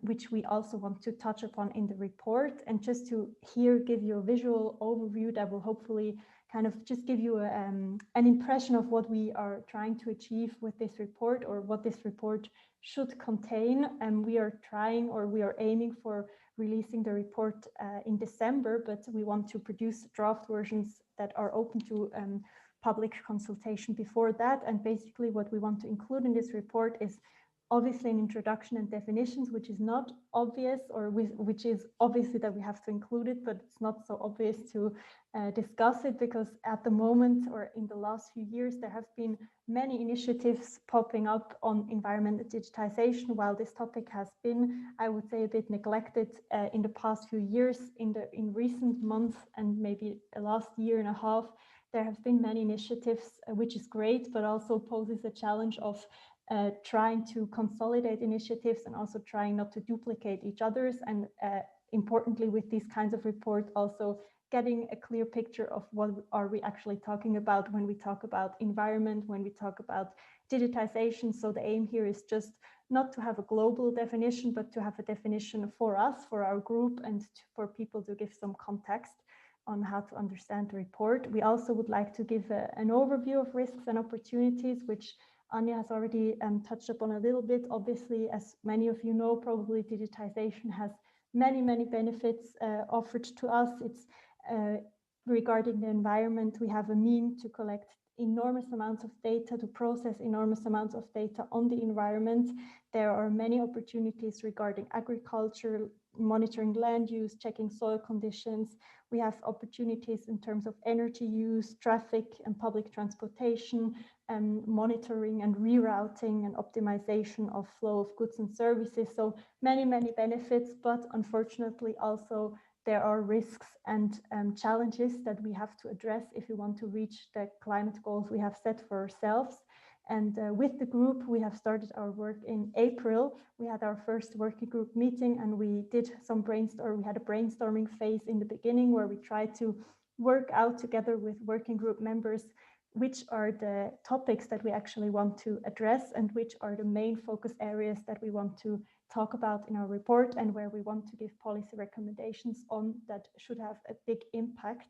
which we also want to touch upon in the report. And just to here give you a visual overview that will hopefully kind of just give you an impression of what we are trying to achieve with this report, or what this report should contain. And we are trying, or we are aiming for releasing the report in December, but we want to produce draft versions that are open to public consultation before that. And basically what we want to include in this report is obviously an introduction and definitions, which is not obvious, or which is obviously that we have to include it, but it's not so obvious to discuss it, because at the moment, or in the last few years, there have been many initiatives popping up on environment and digitization, while this topic has been, I would say, a bit neglected in the past few years. In recent months, and maybe the last year and a half, there have been many initiatives, which is great, but also poses a challenge of trying to consolidate initiatives and also trying not to duplicate each other's. And importantly, with these kinds of reports, also getting a clear picture of what are we actually talking about when we talk about environment, when we talk about digitization. So the aim here is just not to have a global definition, but to have a definition for us, for our group, and for people to give some context on how to understand the report. We also would like to give an overview of risks and opportunities, which Anja has already touched upon a little bit. Obviously, as many of you know, probably digitization has many benefits offered to us. It's regarding the environment, we have a mean to collect enormous amounts of data, to process enormous amounts of data on the environment. There are many opportunities regarding agriculture, monitoring land use, checking soil conditions. We have opportunities in terms of energy use, traffic and public transportation, monitoring and rerouting and optimization of flow of goods and services. So many benefits, but unfortunately also there are risks and challenges that we have to address if we want to reach the climate goals we have set for ourselves. And with the group, we have started our work in April. We had our first working group meeting, and we did some brainstorm. We had a brainstorming phase in the beginning where we tried to work out together with working group members which are the topics that we actually want to address and which are the main focus areas that we want to talk about in our report and where we want to give policy recommendations on that should have a big impact.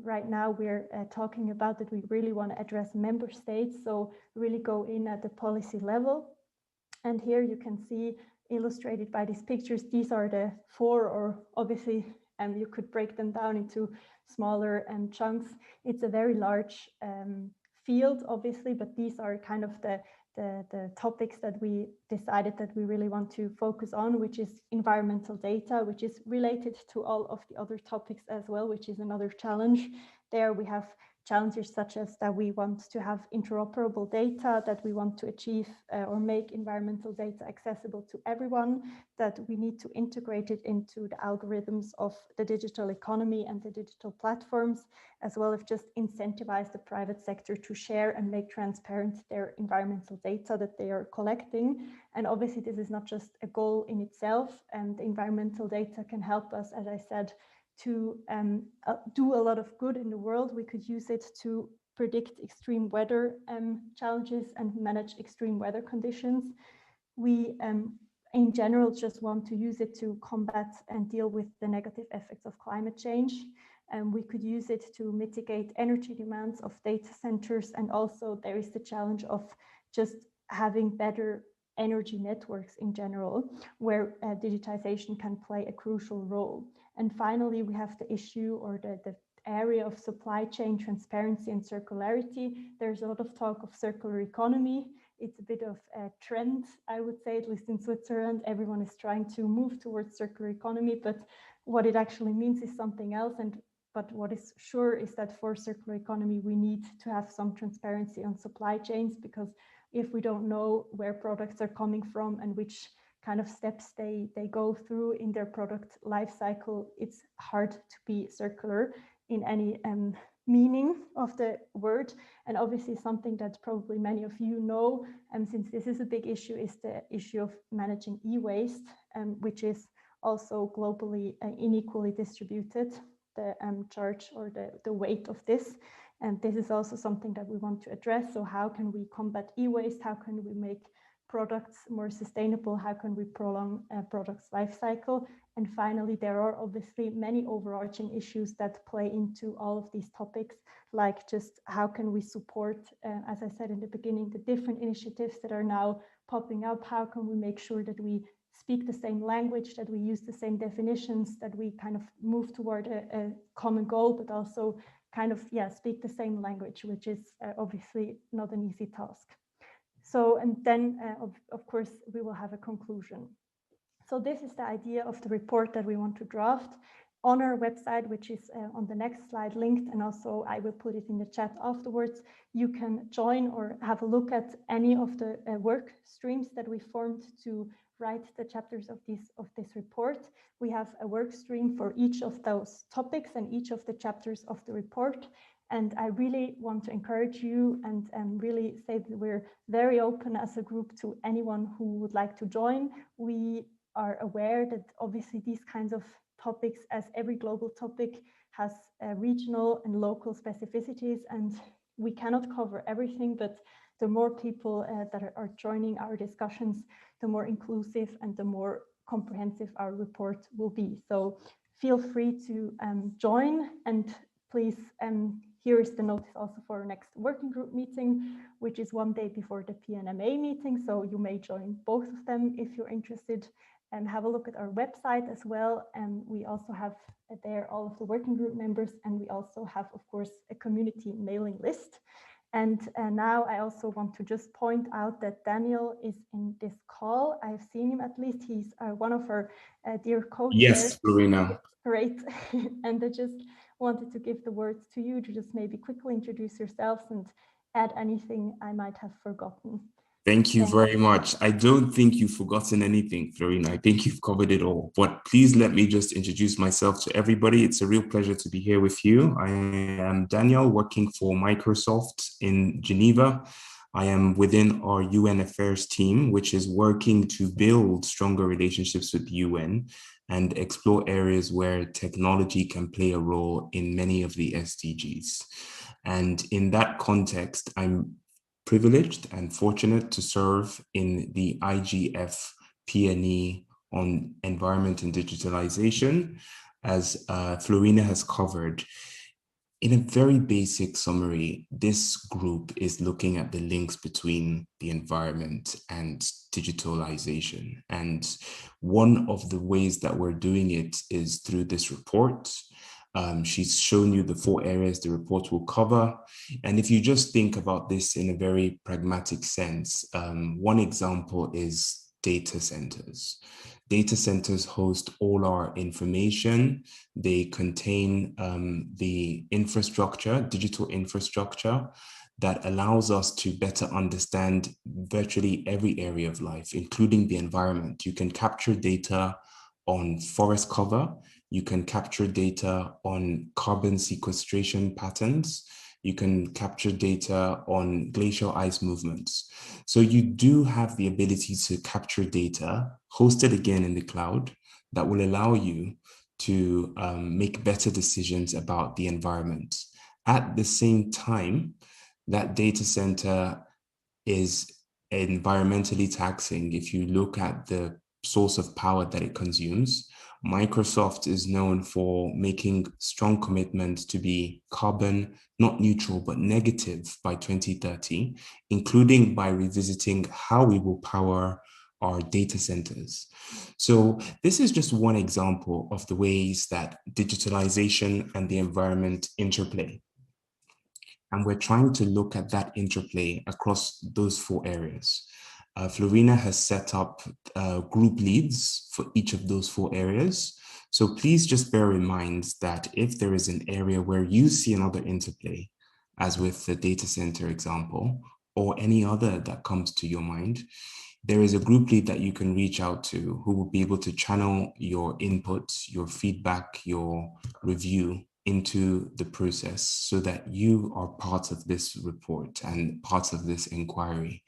Right now we're talking about that we really want to address member states, so really go in at the policy level. And here you can see illustrated by these pictures, these are the four, or obviously you could break them down into smaller chunks. It's a very large field, obviously, but these are kind of the topics that we decided that we really want to focus on, which is environmental data, which is related to all of the other topics as well, which is another challenge. There we have challenges such as that we want to have interoperable data, that we want to achieve or make environmental data accessible to everyone, that we need to integrate it into the algorithms of the digital economy and the digital platforms, as well as just incentivize the private sector to share and make transparent their environmental data that they are collecting. And obviously this is not just a goal in itself, and the environmental data can help us, as I said, to do a lot of good in the world. We could use it to predict extreme weather challenges and manage extreme weather conditions. We in general just want to use it to combat and deal with the negative effects of climate change. We could use it to mitigate energy demands of data centers, and also there is the challenge of just having better energy networks in general, where digitization can play a crucial role. And finally, we have the issue or the area of supply chain transparency and circularity. There's a lot of talk of circular economy. It's a bit of a trend, I would say, at least in Switzerland. Everyone is trying to move towards circular economy, but what it actually means is something else. But what is sure is that for circular economy, we need to have some transparency on supply chains, because if we don't know where products are coming from and which kind of steps they go through in their product life cycle, it's hard to be circular in any meaning of the word. And obviously something that probably many of you know, and since this is a big issue, is the issue of managing e-waste, which is also globally unequally distributed, the charge or the weight of this. And this is also something that we want to address. So how can we combat e-waste? How can we make products more sustainable? How can we prolong a product's life cycle? And finally, there are obviously many overarching issues that play into all of these topics, like just how can we support, as I said in the beginning, the different initiatives that are now popping up? How can we make sure that we speak the same language, that we use the same definitions, that we kind of move toward a common goal, but also kind of, speak the same language, which is obviously not an easy task. So, and then of course, we will have a conclusion. So this is the idea of the report that we want to draft on our website, which is on the next slide linked, and also I will put it in the chat afterwards. You can join or have a look at any of the work streams that we formed to write the chapters of this report. We have a work stream for each of those topics and each of the chapters of the report. And I really want to encourage you and really say that we're very open as a group to anyone who would like to join. We are aware that obviously these kinds of topics, as every global topic, has regional and local specificities, and we cannot cover everything, but the more people that are joining our discussions, the more inclusive and the more comprehensive our report will be. So feel free to join, and please, here is the notice also for our next working group meeting, which is one day before the PNMA meeting. So you may join both of them if you're interested, and have a look at our website as well. And we also have there all of the working group members, and we also have, of course, a community mailing list. And now I also want to just point out that Daniel is in this call. I've seen him, at least. He's one of our dear co-chairs. Yes, Florina. Great. And I just wanted to give the words to you to just maybe quickly introduce yourselves and add anything I might have forgotten. Thank you very much. I don't think you've forgotten anything, Florina. I think you've covered it all. But please let me just introduce myself to everybody. It's a real pleasure to be here with you. I am Daniel, working for Microsoft in Geneva. I am within our UN Affairs team, which is working to build stronger relationships with the UN and explore areas where technology can play a role in many of the SDGs. And in that context, I'm privileged and fortunate to serve in the IGF P&E on environment and digitalization, as Florina has covered. In a very basic summary, this group is looking at the links between the environment and digitalization. And one of the ways that we're doing it is through this report. She's shown you the 4 areas the report will cover. And if you just think about this in a very pragmatic sense, one example is data centers. Data centers host all our information. They contain the infrastructure, digital infrastructure, that allows us to better understand virtually every area of life, including the environment. You can capture data on forest cover. You can capture data on carbon sequestration patterns. You can capture data on glacial ice movements. So you do have the ability to capture data hosted again in the cloud that will allow you to make better decisions about the environment. At the same time, that data center is environmentally taxing. If you look at the source of power that it consumes, Microsoft is known for making strong commitments to be carbon, not neutral, but negative by 2030, including by revisiting how we will power our data centers. So this is just one example of the ways that digitalization and the environment interplay. And we're trying to look at that interplay across those 4 areas. Florina has set up group leads for each of those 4 areas. So please just bear in mind that if there is an area where you see another interplay, as with the data center example, or any other that comes to your mind, there is a group lead that you can reach out to who will be able to channel your input, your feedback, your review into the process so that you are part of this report and part of this inquiry.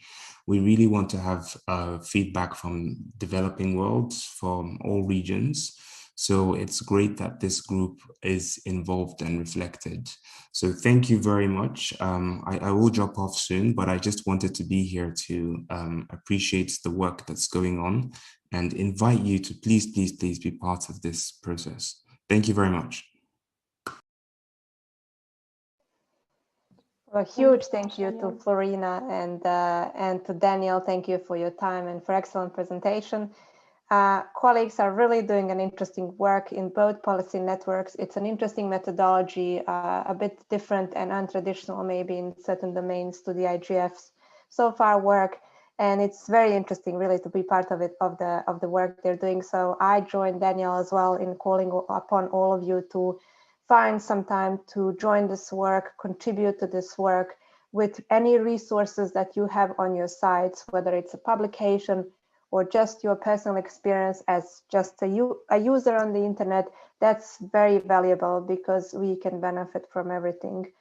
We really want to have feedback from developing worlds, from all regions. So it's great that this group is involved and reflected. So thank you very much. I will drop off soon, but I just wanted to be here to appreciate the work that's going on and invite you to please be part of this process. Thank you very much. A huge thank you to Florina and to Daniel. Thank you for your time and for excellent presentation. Colleagues are really doing an interesting work in both policy networks. It's an interesting methodology, a bit different and untraditional maybe in certain domains to the IGF's so far work. And it's very interesting really to be part of it, of the work they're doing. So I joined Daniel as well in calling upon all of you to find some time to join this work, contribute to this work with any resources that you have on your sites, whether it's a publication or just your personal experience as just a user on the internet. That's very valuable because we can benefit from everything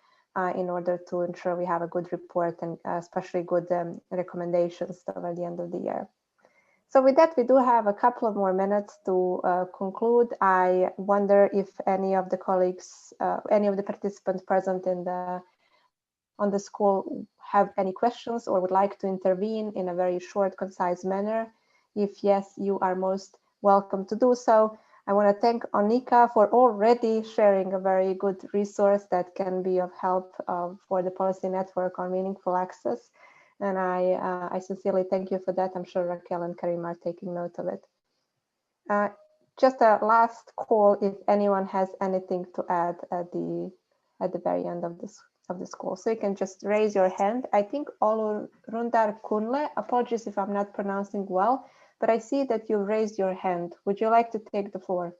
in order to ensure we have a good report and especially good recommendations over the end of the year. So with that, we do have a couple of more minutes to conclude. I wonder if any of the colleagues, any of the participants present in on this call have any questions or would like to intervene in a very short, concise manner. If yes, you are most welcome to do so. I want to thank Onika for already sharing a very good resource that can be of help for the policy network on meaningful access. And I sincerely thank you for that. I'm sure Raquel and Karim are taking note of it. Just a last call if anyone has anything to add at the very end of this call. So you can just raise your hand. I think Olurundar Kunle, apologies if I'm not pronouncing well, but I see that you raised your hand. Would you like to take the floor?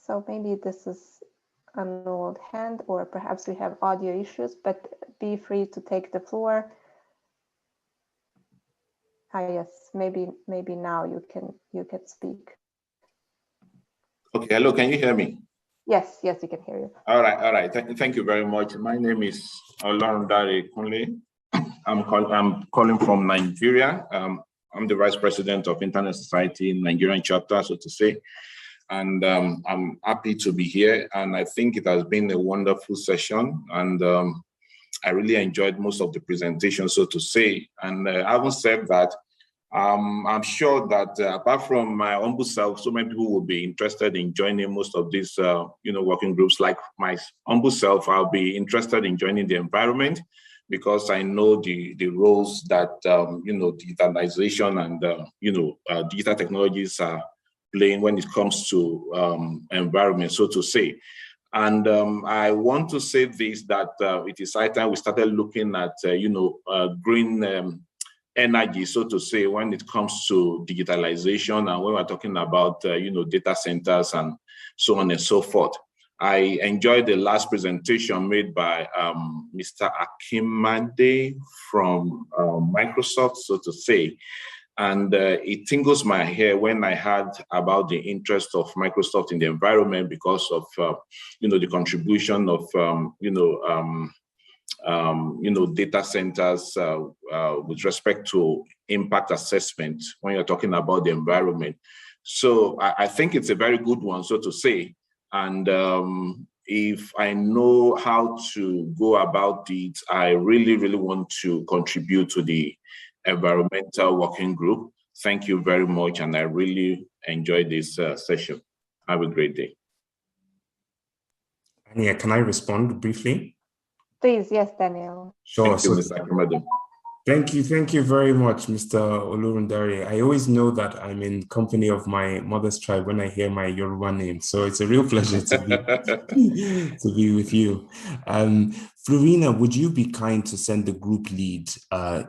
So maybe this is an old hand, or perhaps we have audio issues, but be free to take the floor. Yes, maybe now you can speak. Okay, hello, can you hear me? Yes, yes, we can hear you. All right. Thank you very much. My name is Olorundare Kunle. I'm calling from Nigeria. I'm the Vice President of Internet Society in Nigerian chapter, so to say. And I'm happy to be here. And I think it has been a wonderful session. And I really enjoyed most of the presentation, so to say. And having said that, I'm sure that apart from my humble self, so many people will be interested in joining most of these, working groups. Like my humble self, I'll be interested in joining the environment because I know the roles that digitalization and digital technologies are playing when it comes to environment, so to say. And I want to say this, that it is high time we started looking at green energy, so to say, when it comes to digitalization and when we're talking about data centers and so on and so forth. I enjoyed the last presentation made by Mr. Akimade from Microsoft, so to say. And it tingles my hair when I heard about the interest of Microsoft in the environment because of the contribution of data centers with respect to impact assessment when you're talking about the environment. So I think it's a very good one, so to say. And if I know how to go about it, I really, really want to contribute to the environmental working group. Thank you very much. And I really enjoyed this session. Have a great day. Yeah, can I respond briefly? Please, yes, Daniel. Sure. Thank you, Mr. Akimade. Thank you very much, Mr. Olorundare. I always know that I'm in company of my mother's tribe when I hear my Yoruba name. So it's a real pleasure to be with you. Florina, would you be kind to send the group lead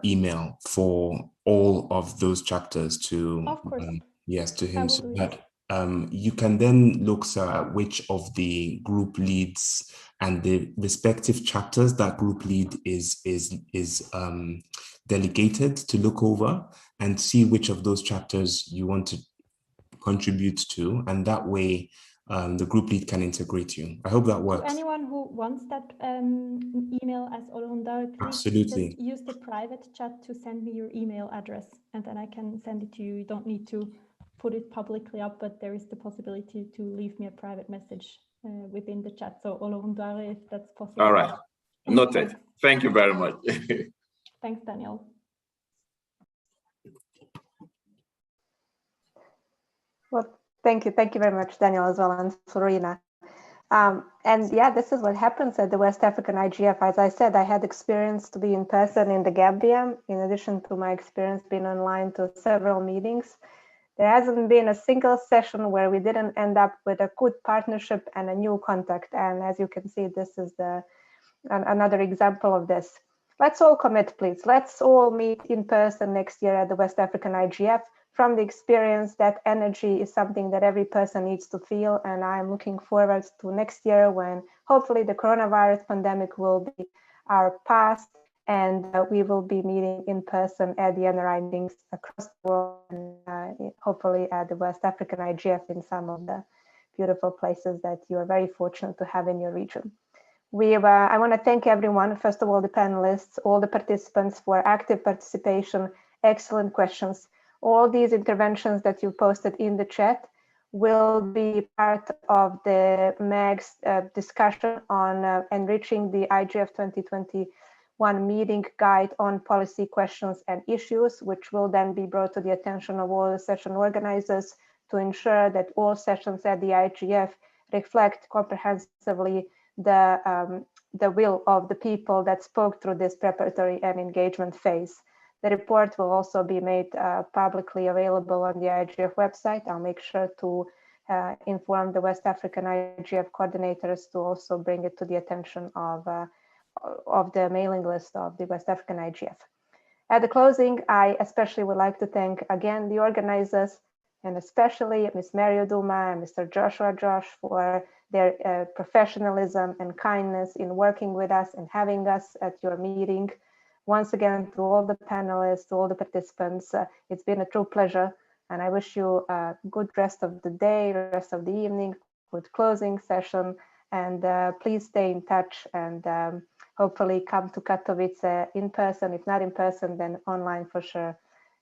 email for all of those chapters to, of course. Yes, to him, so that you can then look, sir, at which of the group leads and the respective chapters that group lead is delegated to look over and see which of those chapters you want to contribute to, and that way the group lead can integrate you. I hope that works. To anyone who wants that email as Olorundare, please Absolutely. just use the private chat to send me your email address, and then I can send it to you. You don't need to put it publicly up, but there is the possibility to leave me a private message within the chat. So Olorundare, if that's possible. All right, noted. Thank you very much. Thanks, Daniel. Well, thank you very much, Daniel, as well, and Florina. And yeah, this is what happens at the West African IGF. As I said, I had experience to be in person in the Gambia, in addition to my experience being online to several meetings. There hasn't been a single session where we didn't end up with a good partnership and a new contact. And as you can see, this is another example of this. Let's all commit, please. Let's all meet in person next year at the West African IGF. From the experience, that energy is something that every person needs to feel. And I'm looking forward to next year when hopefully the coronavirus pandemic will be our past, and we will be meeting in person at the NRI meetings across the world, and hopefully at the West African IGF in some of the beautiful places that you are very fortunate to have in your region. I want to thank everyone, first of all, the panelists, all the participants for active participation, excellent questions. All these interventions that you posted in the chat will be part of the MAG's discussion on enriching the IGF 2021 meeting guide on policy questions and issues, which will then be brought to the attention of all the session organizers to ensure that all sessions at the IGF reflect comprehensively the will of the people that spoke through this preparatory and engagement phase. The report will also be made publicly available on the IGF website. I'll make sure to inform the West African IGF coordinators to also bring it to the attention of the mailing list of the West African IGF. At the closing, I especially would like to thank again the organizers, and especially Ms. Mario Duma and Mr. Joshua Josh for their professionalism and kindness in working with us and having us at your meeting. Once again, to all the panelists, to all the participants, it's been a true pleasure, and I wish you a good rest of the day, rest of the evening, good closing session. And please stay in touch and hopefully come to Katowice in person. If not in person, then online for sure.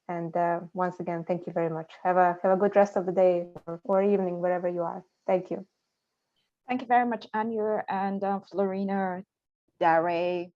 And once again, thank you very much. Have a good rest of the day or evening, wherever you are. Thank you. Thank you very much, Anya and Florina, Dare,